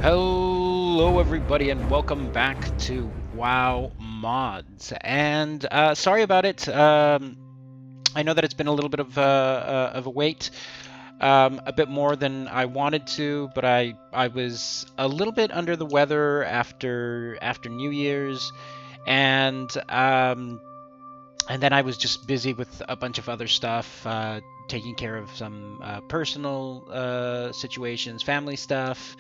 Hello, everybody, and welcome back to WoW Mods. And sorry about it. I know that it's been a little bit of a wait, a bit more than I wanted to, but I was a little bit under the weather after New Year's, and then I was just busy with a bunch of other stuff, taking care of some personal situations, family stuff.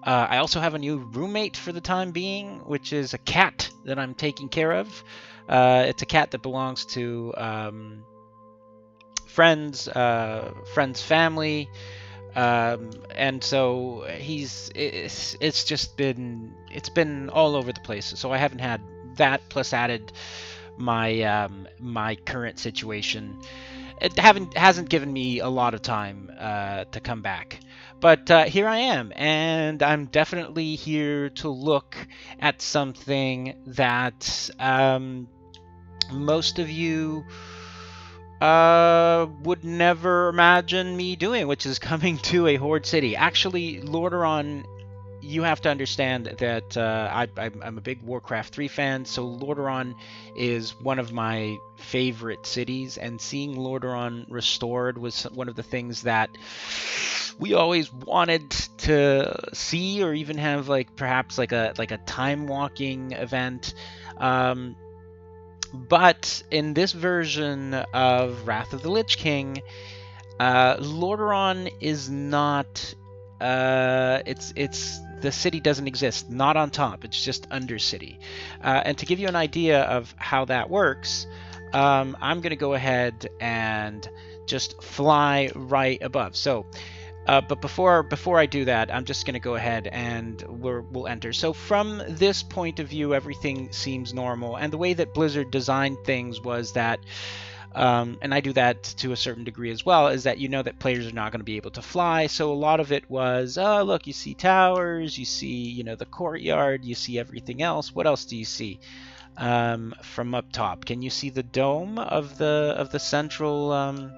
I also have a new roommate for the time being, which is a cat that I'm taking care of. It's a cat that belongs to friends' family, and so it's been all over the place. So I haven't had that, plus added my current situation. It hasn't given me a lot of time to come back. But here I am, and I'm definitely here to look at something that most of you would never imagine me doing, which is coming to a horde city. Actually, Lordearon, you have to understand that I'm a big Warcraft 3 fan, so Lordearon is one of my favorite cities, and seeing Lordearon restored was one of the things that we always wanted to see, or even have perhaps like a time walking event. But in this version of Wrath of the Lich King, Lordearon is not. It's the city doesn't exist, not on top. It's just Undercity. And to give you an idea of how that works, I'm going to go ahead and just fly right above. So, but before I do that, I'm just going to go ahead and we'll enter. So from this point of view, everything seems normal. And the way that Blizzard designed things was that, and I do that to a certain degree as well, is that you know that players are not going to be able to fly. So a lot of it was, oh, look, you see towers, you see, the courtyard, you see everything else. What else do you see from up top? Can you see the dome of the central?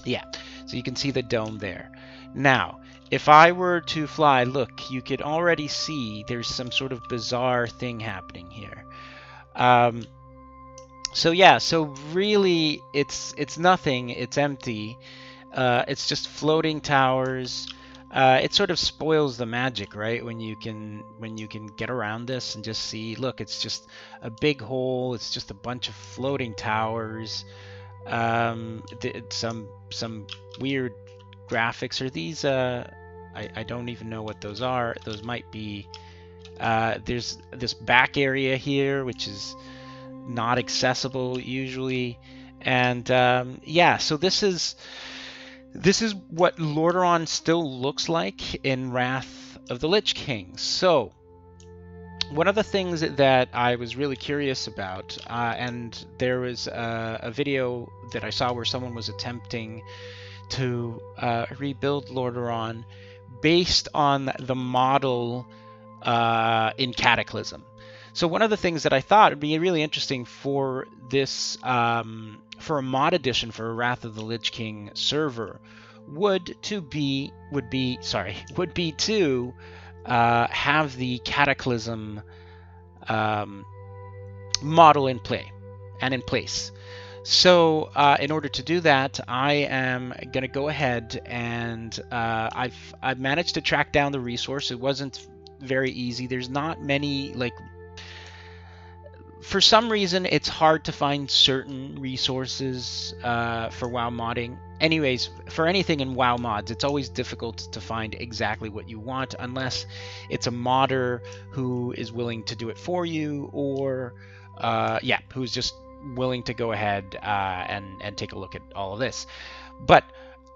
Yeah, so you can see the dome there. Now, if I were to fly, look, you could already see there's some sort of bizarre thing happening here. So yeah, so really it's nothing, it's empty. It's just floating towers. It sort of spoils the magic, right? When you can get around this and just see, look, it's just a big hole, it's just a bunch of floating towers. Some weird graphics. Are these I don't even know what those are. Those might be there's this back area here which is not accessible usually, and yeah, so this is what Lordearon still looks like in Wrath of the Lich King. So one of the things that I was really curious about, and there was a video that I saw where someone was attempting to rebuild Lordearon based on the model in Cataclysm. So one of the things that I thought would be really interesting for this, for a mod edition for a Wrath of the Lich King server, would be to have the Cataclysm model in place. So in order to do that, I am going to go ahead and I've managed to track down the resource. It wasn't very easy. There's not many, for some reason it's hard to find certain resources for WoW modding. Anyways, for anything in WoW mods, it's always difficult to find exactly what you want unless it's a modder who is willing to do it for you, or who's just willing to go ahead and take a look at all of this. But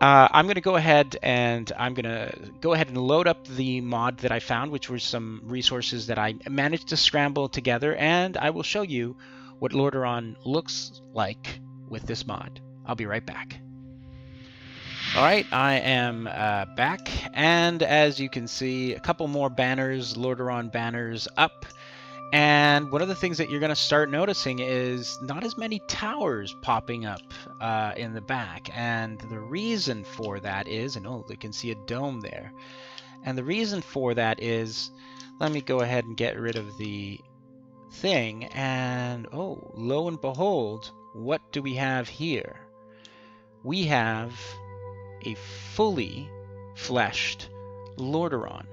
I'm going to go ahead and load up the mod that I found, which were some resources that I managed to scramble together, and I will show you what Lordearon looks like with this mod. I'll be right back. Alright, I am back, and as you can see, a couple more banners, Lordearon banners up, And one of the things that you're going to start noticing is not as many towers popping up in the back. And the reason for that is, and oh, they can see a dome there. And the reason for that is, let me go ahead and get rid of the thing. And oh, lo and behold, what do we have here? We have a fully fleshed Lordearon.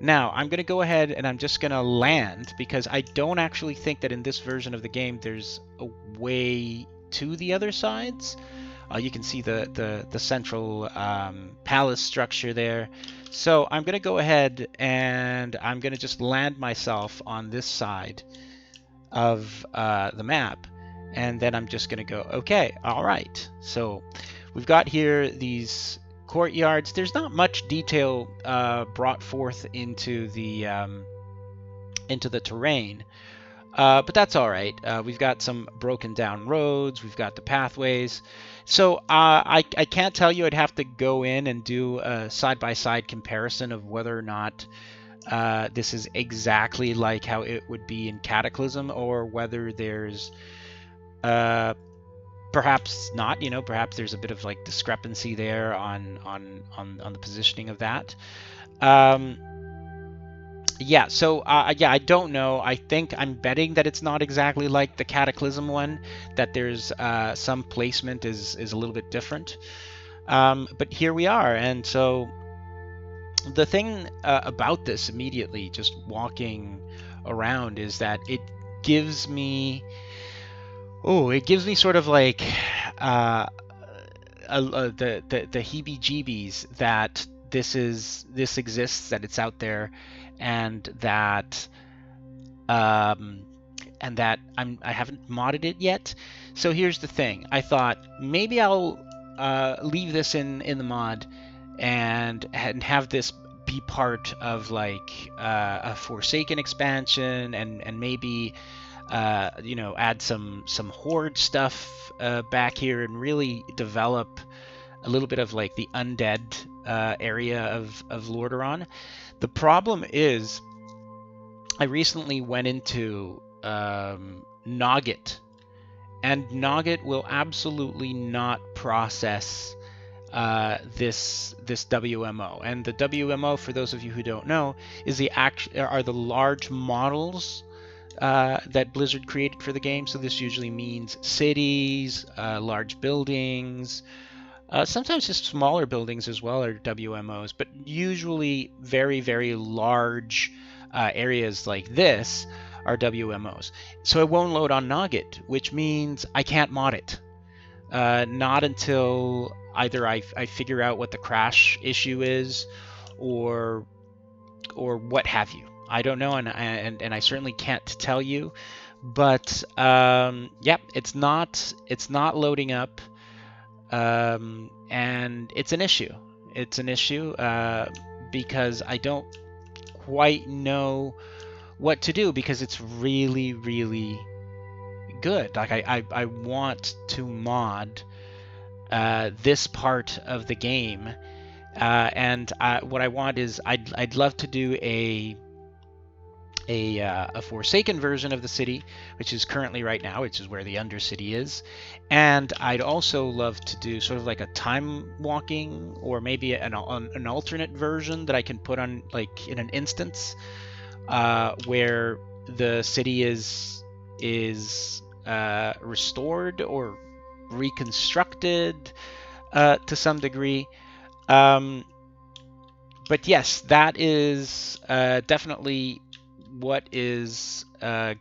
Now, I'm going to go ahead and I'm just going to land, because I don't actually think that in this version of the game there's a way to the other sides. You can see the central palace structure there. So I'm going to go ahead and I'm going to just land myself on this side of the map. And then I'm just going to go, okay, all right. So we've got here these courtyards. There's not much detail brought forth into the terrain, but that's all right. We've got some broken down roads. We've got the pathways. So I can't tell you. I'd have to go in and do a side-by-side comparison of whether or not this is exactly like how it would be in Cataclysm, or whether there's perhaps not, perhaps there's a bit of like discrepancy there on the positioning of that. Yeah, so yeah, I don't know. I think I'm betting that it's not exactly like the Cataclysm one, that there's some placement is a little bit different. But here we are, and so the thing about this immediately, just walking around, is that it gives me sort of like the heebie-jeebies that this exists, that it's out there, and that I haven't modded it yet. So here's the thing. I thought maybe I'll leave this in the mod and have this be part of like a Forsaken expansion, and maybe add some horde stuff back here, and really develop a little bit of like the undead area of Lordearon. The problem is, I recently went into Nogget, and Nogget will absolutely not process this WMO. And the WMO, for those of you who don't know, is are the large models that Blizzard created for the game. So this usually means cities, large buildings, sometimes just smaller buildings as well are WMOs, but usually very, very large areas like this are WMOs. So it won't load on Nogget, which means I can't mod it. Not until either I figure out what the crash issue is, or what have you. I don't know, and I certainly can't tell you. But yep, it's not loading up, and it's an issue. It's an issue because I don't quite know what to do, because it's really, really good. Like I want to mod this part of the game, and what I want is I'd love to do a Forsaken version of the city, which is currently right now, which is where the Undercity is. And I'd also love to do sort of like a time walking, or maybe an alternate version that I can put on like in an instance where the city is restored or reconstructed to some degree. But yes, that is definitely what is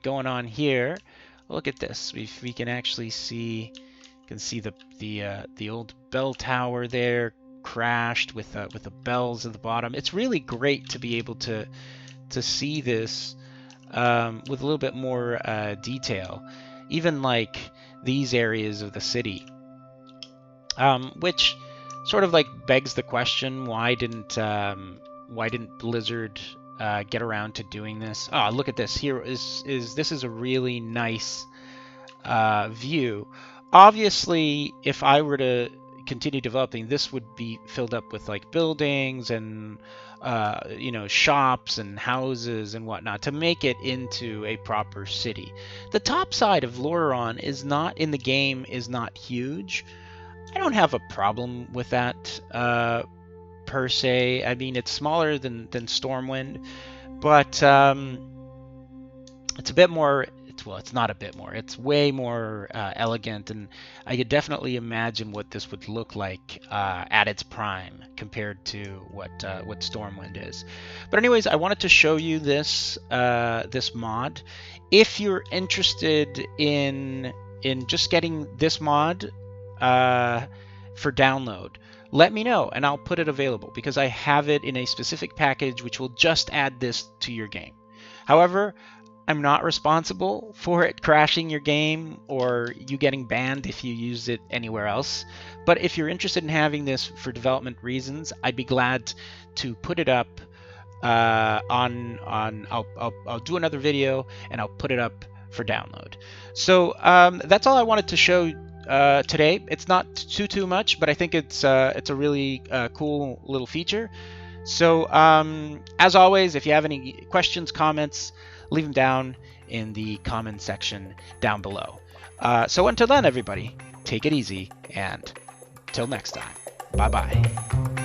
going on here. Look at this. We can actually see, the old bell tower there crashed with the bells at the bottom. It's really great to be able to see this with a little bit more detail. Even like these areas of the city, which sort of like begs the question: why didn't Blizzard get around to doing this? Oh, look at this. Here this is a really nice view. Obviously, if I were to continue developing, this would be filled up with like buildings and shops and houses and whatnot to make it into a proper city. The top side of Lordearon is not in the game is not huge. I don't have a problem with that per se. I mean, it's smaller than Stormwind, but it's a bit more. It's not a bit more. It's way more elegant, and I could definitely imagine what this would look like at its prime compared to what Stormwind is. But anyways, I wanted to show you this this mod. If you're interested in just getting this mod for download, let me know and I'll put it available, because I have it in a specific package which will just add this to your game. However, I'm not responsible for it crashing your game or you getting banned if you use it anywhere else. But if you're interested in having this for development reasons, I'd be glad to put it up I'll do another video and I'll put it up for download. So that's all I wanted to show today. It's not too much, but I think it's a really cool little feature. So as always, if you have any questions, comments, leave them down in the comment section down below. So until then, everybody, take it easy, and till next time, bye-bye.